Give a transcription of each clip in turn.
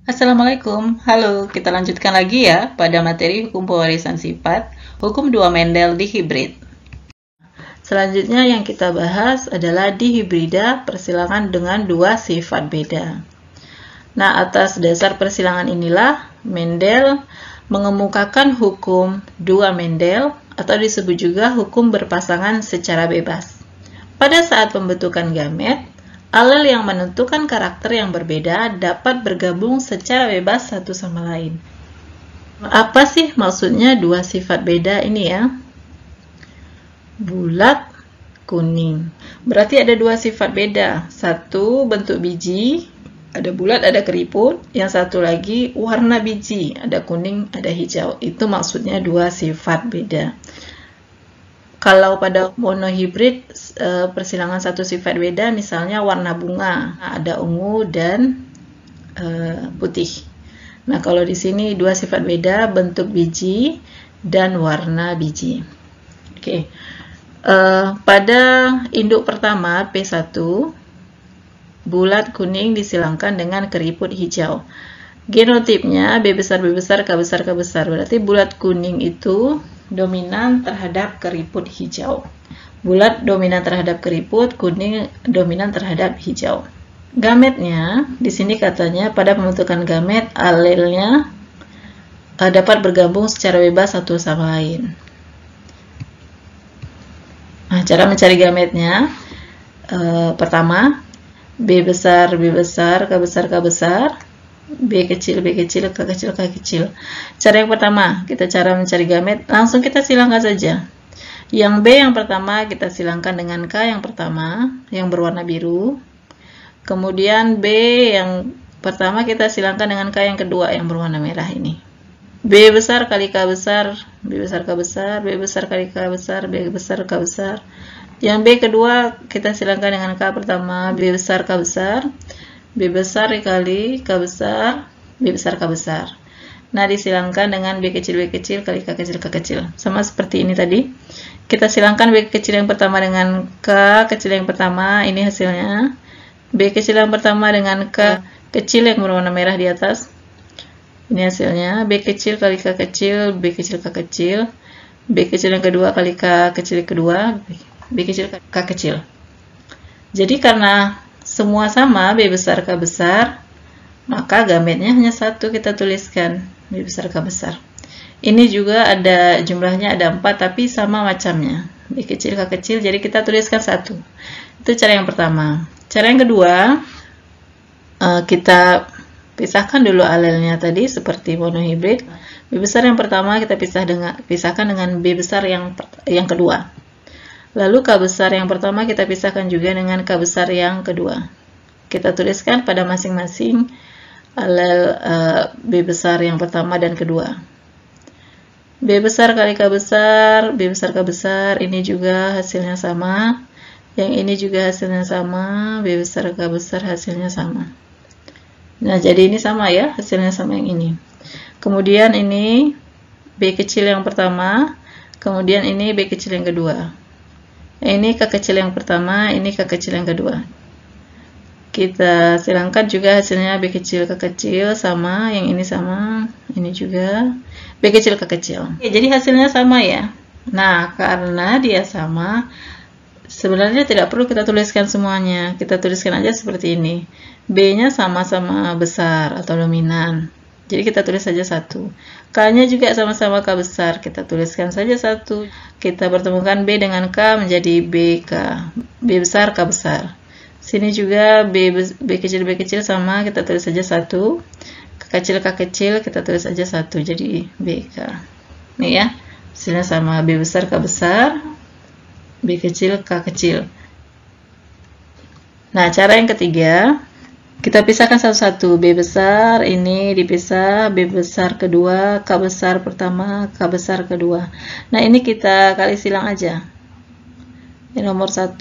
Assalamualaikum, halo, kita lanjutkan lagi ya pada materi hukum pewarisan sifat, hukum 2 Mendel dihibrid. Selanjutnya yang kita bahas adalah dihibrida persilangan dengan dua sifat beda. Nah, atas dasar persilangan inilah Mendel mengemukakan hukum 2 Mendel atau disebut juga hukum berpasangan secara bebas. Pada saat pembentukan gamet, alel yang menentukan karakter yang berbeda dapat bergabung secara bebas satu sama lain. Apa sih maksudnya dua sifat beda ini ya? Bulat, kuning. Berarti ada dua sifat beda. Satu bentuk biji, ada bulat, ada keriput. Yang satu lagi warna biji, ada kuning, ada hijau. Itu maksudnya dua sifat beda. Kalau pada monohibrid persilangan satu sifat beda, misalnya warna bunga, ada ungu dan putih. Nah, kalau di sini dua sifat beda, bentuk biji dan warna biji. Oke. Pada induk pertama P1, bulat kuning disilangkan dengan keriput hijau. Genotipnya B besar, B besar, K besar, K besar. Berarti bulat kuning itu dominan terhadap keriput hijau. Bulat dominan terhadap keriput, kuning dominan terhadap hijau. Gametnya, di sini katanya pada pembentukan gamet, alelnya dapat bergabung secara bebas satu sama lain. Nah, cara mencari gametnya, pertama, B besar, B besar, K besar, K besar, B kecil, B kecil, K kecil, K kecil. Cara yang pertama, cara mencari gamet, langsung kita silangkan saja. Yang B yang pertama kita silangkan dengan K yang pertama, yang berwarna biru. Kemudian B yang pertama kita silangkan dengan K yang kedua, yang berwarna merah ini. B besar kali K besar, B besar K besar, B besar kali K besar, B besar K besar. Yang B kedua kita silangkan dengan K pertama, B besar K besar. B besar dikali K besar, B besar K besar. Nah, disilangkan dengan B kecil kali K kecil K kecil. Sama seperti ini tadi. Kita silangkan B kecil yang pertama dengan K kecil yang pertama, ini hasilnya. B kecil yang pertama dengan K kecil yang berwarna merah di atas. Ini hasilnya. B kecil kali K kecil, B kecil K kecil. B kecil yang kedua kali K kecil kedua, B kecil K kecil. Jadi karena semua sama B besar K besar, maka gametnya hanya satu, kita tuliskan B besar K besar. Ini juga ada jumlahnya ada 4 tapi sama macamnya, B kecil K kecil, jadi kita tuliskan satu. Itu cara yang pertama. Cara yang kedua, kita pisahkan dulu alelnya tadi seperti monohibrid. B besar yang pertama kita pisahkan dengan B besar yang kedua. Lalu K besar yang pertama kita pisahkan juga dengan K besar yang kedua. Kita tuliskan pada masing-masing alel B besar yang pertama dan kedua. B besar kali K besar, B besar K besar, ini juga hasilnya sama. Yang ini juga hasilnya sama, B besar K besar hasilnya sama. Nah, jadi ini sama ya, hasilnya sama yang ini. Kemudian ini B kecil yang pertama, kemudian ini B kecil yang kedua. Ini K kecil yang pertama, ini K kecil yang kedua. Kita silangkan juga hasilnya B kecil K kecil sama, yang ini sama, ini juga B kecil K kecil. Oke, jadi hasilnya sama ya. Nah, karena dia sama, sebenarnya tidak perlu kita tuliskan semuanya. Kita tuliskan aja seperti ini. B-nya sama-sama besar atau dominan. Jadi kita tulis saja satu. K-nya juga sama-sama K besar. Kita tuliskan saja satu. Kita pertemukan B dengan K menjadi BK. B besar, K besar. Sini juga B kecil sama. Kita tulis saja satu. K kecil kita tulis saja satu. Jadi BK. Nih ya. Hasilnya sama. B besar, K besar. B kecil, K kecil. Nah, cara yang ketiga. Kita pisahkan satu-satu. B besar ini dipisah, B besar kedua, K besar pertama, K besar kedua. Nah, ini kita kali silang aja. Yang nomor 1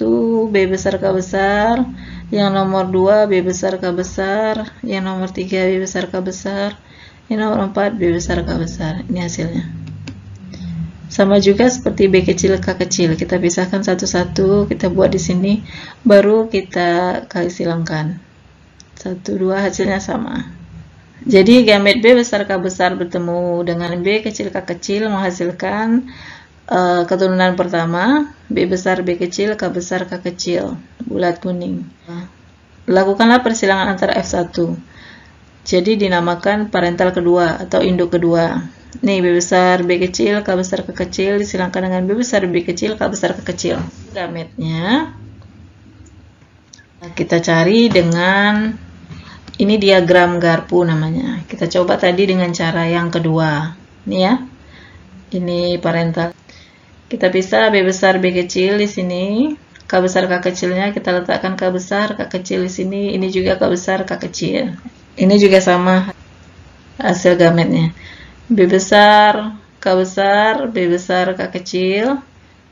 B besar K besar, yang nomor 2 B besar K besar, yang nomor 3 B besar K besar, yang nomor 4 B besar K besar. Ini hasilnya. Sama juga seperti B kecil K kecil. Kita pisahkan satu-satu, kita buat di sini, baru kita kali silangkan. 1, 2 hasilnya sama. Jadi gamet B besar K besar bertemu dengan B kecil K kecil menghasilkan keturunan pertama B besar B kecil K besar K kecil bulat kuning. Lakukanlah persilangan antara F1. Jadi dinamakan parental kedua atau induk kedua. Nih, B besar B kecil K besar K kecil disilangkan dengan B besar B kecil K besar K kecil. Gametnya kita cari dengan ini diagram garpu namanya. Kita coba tadi dengan cara yang kedua. Nih ya. Ini parental. Kita pisah B besar B kecil di sini. K besar K kecilnya kita letakkan K besar K kecil di sini. Ini juga K besar K kecil. Ini juga sama hasil gametnya. B besar K besar B besar K kecil.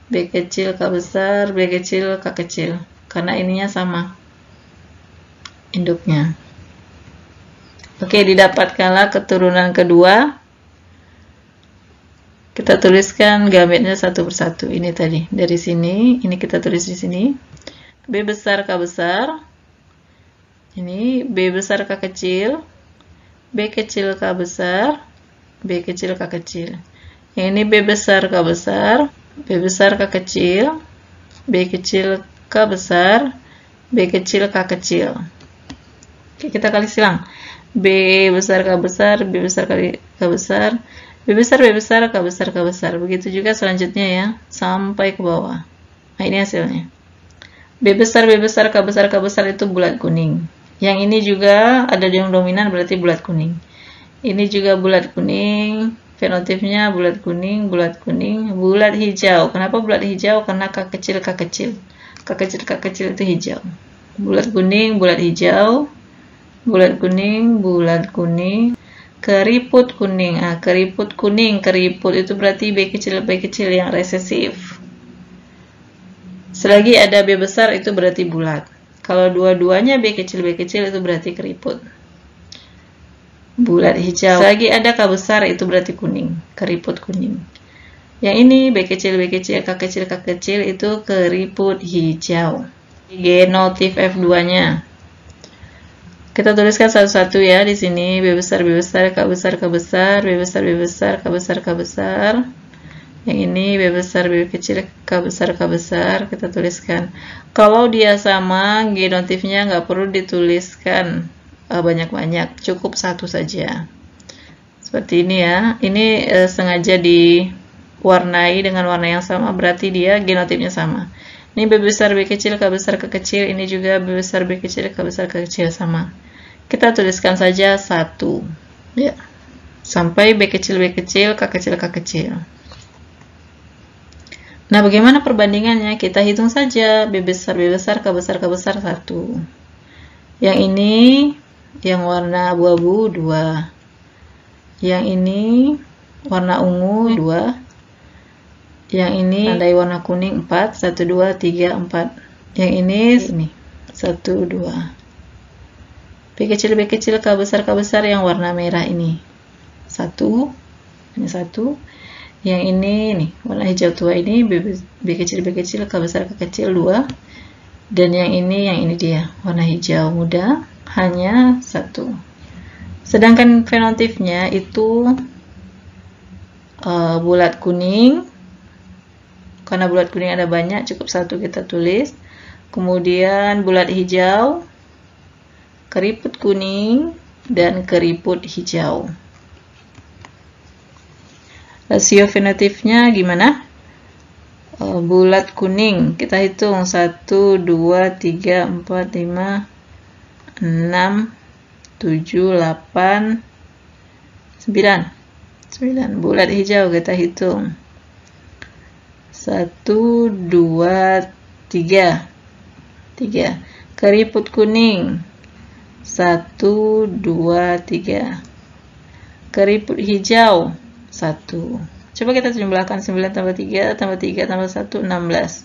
B kecil K besar B kecil K kecil. Karena ininya sama induknya. Oke, didapatkanlah keturunan kedua. Kita tuliskan gametnya satu persatu. Ini tadi dari sini, ini kita tulis di sini. B besar K besar. Ini B besar K kecil. B kecil K besar. B kecil K kecil. Yang ini B besar K besar. B besar K kecil. B kecil K besar. B kecil K kecil. Oke, kita kali silang. B besar K besar, B besar kali K besar, B besar B besar, K besar K besar. Begitu juga selanjutnya ya, sampai ke bawah. Nah, ini hasilnya. B besar B besar K besar K besar itu bulat kuning. Yang ini juga ada yang dominan berarti bulat kuning. Ini juga bulat kuning, fenotipnya bulat kuning, bulat hijau. Kenapa bulat hijau? Karena K kecil K kecil. K kecil K kecil itu hijau. Bulat kuning, bulat hijau. Bulat kuning, keriput kuning. Keriput kuning, keriput itu berarti B kecil yang resesif. Selagi ada B besar itu berarti bulat. Kalau dua-duanya B kecil itu berarti keriput. Bulat hijau. Selagi ada K besar itu berarti kuning, keriput kuning. Yang ini B kecil, K kecil itu keriput hijau. Genotif F2-nya. Kita tuliskan satu-satu ya di sini. B besar K besar K besar, B besar K besar K besar. Yang ini B besar B kecil K besar kita tuliskan. Kalau dia sama, genotifnya nggak perlu dituliskan banyak-banyak, cukup satu saja. Seperti ini ya. Ini sengaja diwarnai dengan warna yang sama, berarti dia genotifnya sama. Ini B besar B kecil K besar K kecil, ini juga B besar B kecil K besar K kecil sama. Kita tuliskan saja 1 ya. Sampai B kecil K kecil. Nah, bagaimana perbandingannya? Kita hitung saja. B besar K besar 1. Yang ini yang warna abu-abu 2. Yang ini warna ungu 2. Yang ini tandai warna kuning 4, 1 2 3 4. Yang ini 1 2. B kecil K besar yang warna merah ini 1. Ini 1. Yang ini nih warna hijau tua ini B kecil K besar K kecil 2. Dan yang ini dia warna hijau muda hanya 1. Sedangkan fenotipnya itu bulat kuning. Karena bulat kuning ada banyak, cukup 1 kita tulis. Kemudian bulat hijau, keriput kuning, dan keriput hijau. Rasio fenotipnya gimana? Bulat kuning, kita hitung 1, 2, 3, 4, 5, 6, 7, 8, 9. Bulat hijau kita hitung 1, 2, 3. Keriput kuning 1, 2, 3. Keriput hijau 1. Coba kita jumlahkan 9 tambah 3 tambah 3 tambah 1, 16.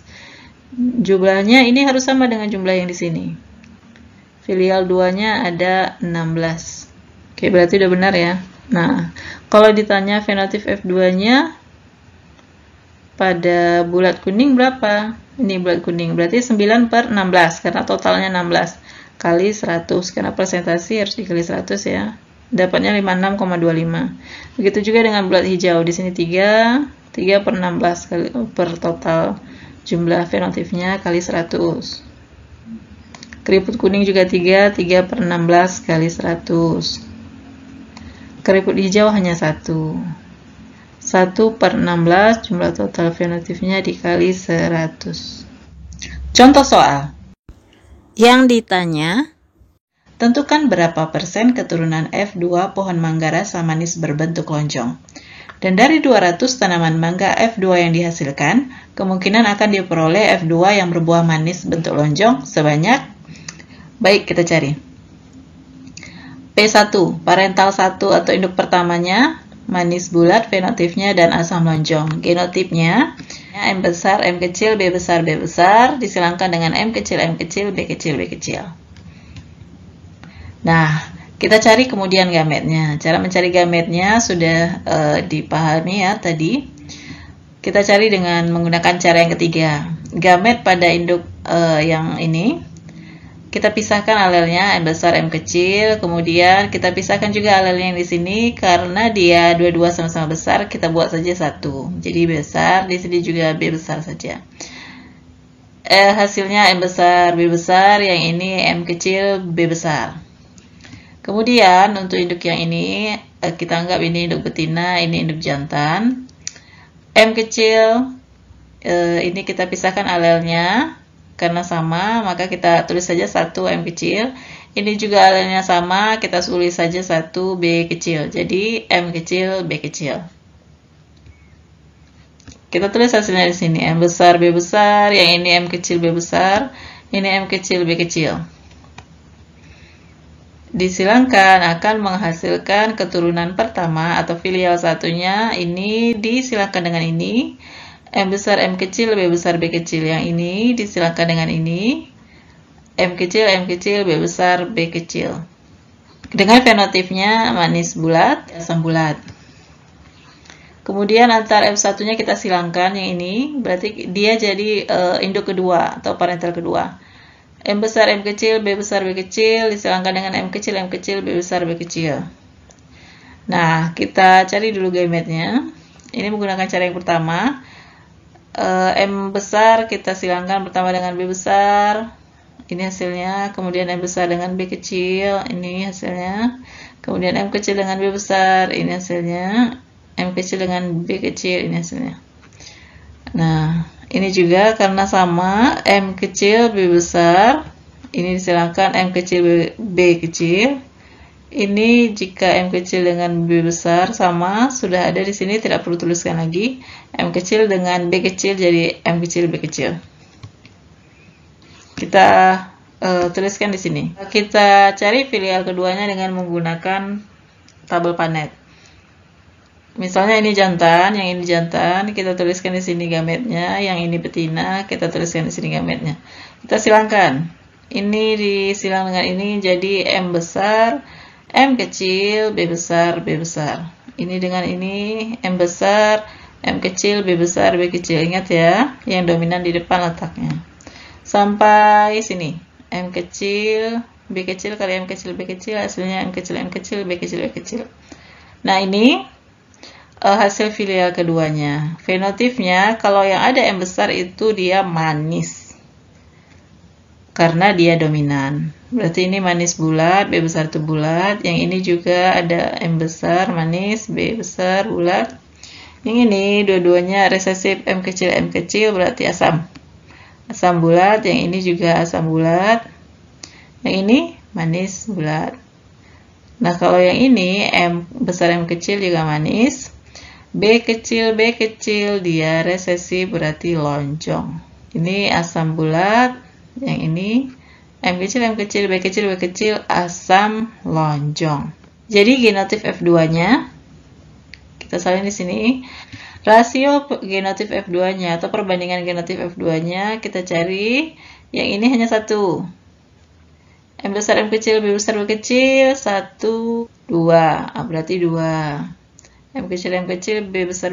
Jumlahnya ini harus sama dengan jumlah yang di sini. Filial 2-nya ada 16. Oke, berarti udah benar ya. Nah, kalau ditanya fenotip F2-nya pada bulat kuning berapa? Ini bulat kuning, berarti 9/16, karena totalnya 16 kali 100, karena persentase harus dikali 100 ya. Dapatnya 56,25. Begitu juga dengan bulat hijau. Di sini 3 per 16 kali per total jumlah fenotipnya kali 100. Keriput kuning juga 3 per 16 kali 100. Keriput hijau hanya 1 per 16 jumlah total fenotipnya dikali 100. Contoh soal. Yang ditanya, tentukan berapa persen keturunan F2 pohon mangga rasa manis berbentuk lonjong. Dan dari 200 tanaman mangga F2 yang dihasilkan, kemungkinan akan diperoleh F2 yang berbuah manis bentuk lonjong sebanyak, baik kita cari. P1, parental 1 atau induk pertamanya, manis bulat, fenotipnya dan asam lonjong. Genotipnya, M besar, M kecil, B besar, B besar, disilangkan dengan M kecil, B kecil, B kecil. Nah, kita cari kemudian gametnya. Cara mencari gametnya sudah dipahami ya tadi. Kita cari dengan menggunakan cara yang ketiga. Gamet pada induk yang ini, kita pisahkan alelnya M besar, M kecil. Kemudian kita pisahkan juga alelnya yang di sini karena dia dua-dua sama-sama besar. Kita buat saja satu. Jadi B besar, di sini juga B besar saja. Hasilnya M besar, B besar. Yang ini M kecil, B besar. Kemudian untuk induk yang ini, kita anggap ini induk betina, ini induk jantan. M kecil, ini kita pisahkan alelnya, karena sama, maka kita tulis saja 1 M kecil. Ini juga alelnya sama, kita tulis saja 1 B kecil. Jadi M kecil, B kecil. Kita tulis hasilnya di sini, M besar, B besar, yang ini M kecil, B besar, ini M kecil, B kecil. Disilangkan akan menghasilkan keturunan pertama atau filial satunya, ini disilangkan dengan ini, M besar, M kecil, B besar, B kecil. Yang ini disilangkan dengan ini, M kecil, B besar, B kecil. Dengan fenotipnya manis bulat, asam bulat. Kemudian antar M1-nya kita silangkan yang ini, berarti dia jadi induk kedua atau parental kedua. M besar, M kecil, B besar, B kecil, disilangkan dengan M kecil, B besar, B kecil. Nah, kita cari dulu gametnya. Ini menggunakan cara yang pertama. M besar kita silangkan pertama dengan B besar. Ini hasilnya. Kemudian M besar dengan B kecil. Ini hasilnya. Kemudian M kecil dengan B besar. Ini hasilnya. M kecil dengan B kecil. Ini hasilnya. Nah, ini juga karena sama, M kecil, B besar, ini disilangkan M kecil, B kecil. Ini jika M kecil dengan B besar sama, sudah ada di sini, tidak perlu tuliskan lagi. M kecil dengan B kecil jadi M kecil, B kecil. Kita tuliskan di sini. Kita cari filial keduanya dengan menggunakan tabel Punnett. Misalnya ini jantan, yang ini jantan, kita tuliskan di sini gametnya, yang ini betina, kita tuliskan di sini gametnya. Kita silangkan. Ini disilang dengan ini jadi M besar, M kecil, B besar, B besar. Ini dengan ini M besar, M kecil, B besar, B kecil. Ingat ya, yang dominan di depan letaknya. Sampai sini. M kecil, B kecil kali M kecil, B kecil, hasilnya M kecil, B kecil, B kecil. Nah, ini hasil filial keduanya. Fenotipnya kalau yang ada M besar itu dia manis karena dia dominan. Berarti ini manis bulat, B besar itu bulat. Yang ini juga ada M besar manis, B besar bulat. Yang ini dua-duanya resesif M kecil berarti asam. Asam bulat, yang ini juga asam bulat. Yang ini manis bulat. Nah, kalau yang ini M besar M kecil juga manis. B kecil dia resesi berarti lonjong. Ini asam bulat, yang ini M kecil, B kecil, asam lonjong. Jadi genotip F2-nya, kita salin di sini. Rasio genotip F2-nya atau perbandingan genotip F2-nya kita cari. Yang ini hanya 1. M besar, M kecil, B besar, B kecil, 1, 2. Berarti 2. M kecil, B besar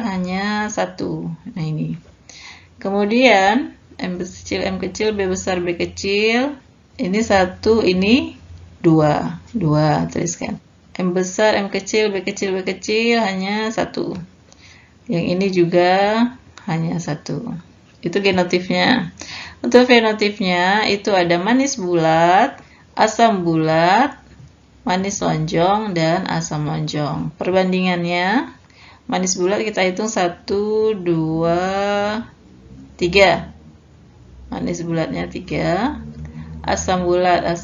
hanya 1. Nah, ini. Kemudian M kecil, B besar, B kecil. Ini 1, ini 2. 2, tuliskan. M besar, M kecil, B kecil, B kecil hanya 1. Yang ini juga hanya 1. Itu genotifnya. Untuk fenotipnya itu ada manis bulat, asam bulat, manis lonjong, dan asam lonjong. Perbandingannya, manis bulat kita hitung 1, 2, 3. Manis bulatnya 3. Asam bulat 1,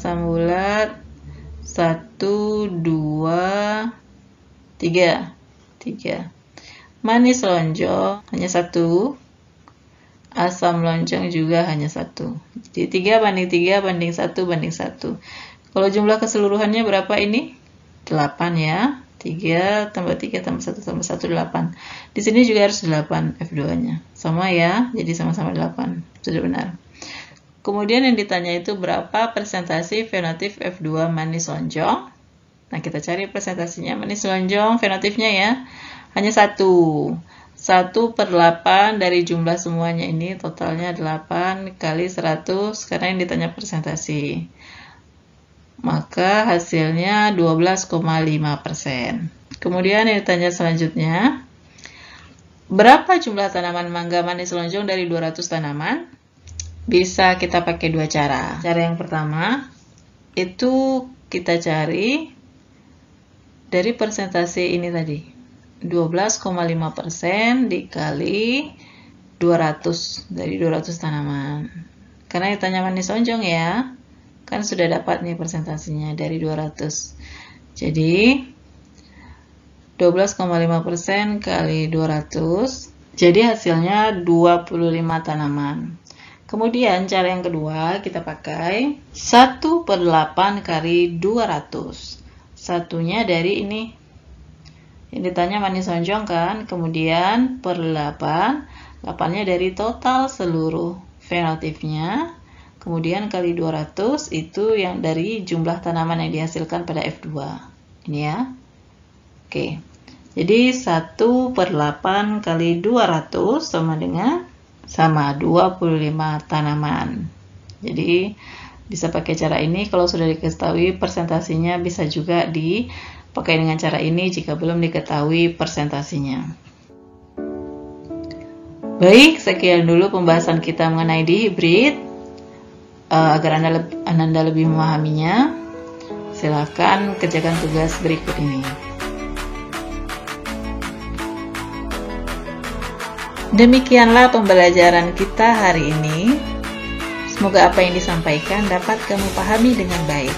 2, 3. Manis lonjong hanya 1. Asam lonjong juga hanya 1. Jadi 3 banding 3 banding 1 banding 1. Kalau jumlah keseluruhannya berapa ini? 8 ya. 3 tambah 3 tambah 1 tambah 1, 8. Di sini juga harus 8 F2-nya. Sama ya, jadi sama-sama 8. Sudah benar. Kemudian yang ditanya itu berapa persentase fenotip F2 manis lonjong. Nah, kita cari persentasinya. Manis lonjong fenotipnya ya, hanya 1. 1/8 dari jumlah semuanya ini, totalnya 8 kali 100, karena yang ditanya persentase. Maka hasilnya 12,5%. Kemudian yang ditanya selanjutnya, berapa jumlah tanaman mangga manis lonjong dari 200 tanaman? Bisa kita pakai dua cara. Cara yang pertama, itu kita cari dari persentase ini tadi. 12,5% dikali 200 dari 200 tanaman. Karena ditanya manis lonjong ya, kan sudah dapat nih persentasinya dari 200. Jadi 12,5% kali 200, jadi hasilnya 25 tanaman. Kemudian cara yang kedua kita pakai 1/8 kali 200. Satunya dari ini. Yang ditanya manis lonjong kan, kemudian per 8, 8-nya dari total seluruh fenotipnya, kemudian kali 200 itu yang dari jumlah tanaman yang dihasilkan pada F2. Ini ya. Oke. Jadi 1/8 kali 200 sama 25 tanaman. Jadi bisa pakai cara ini. Kalau sudah diketahui persentasinya, bisa juga dipakai dengan cara ini jika belum diketahui persentasinya. Baik, sekian dulu pembahasan kita mengenai dihibrid. Agar Anda lebih memahaminya, silakan kerjakan tugas berikut ini. Demikianlah pembelajaran kita hari ini. Semoga apa yang disampaikan dapat kamu pahami dengan baik.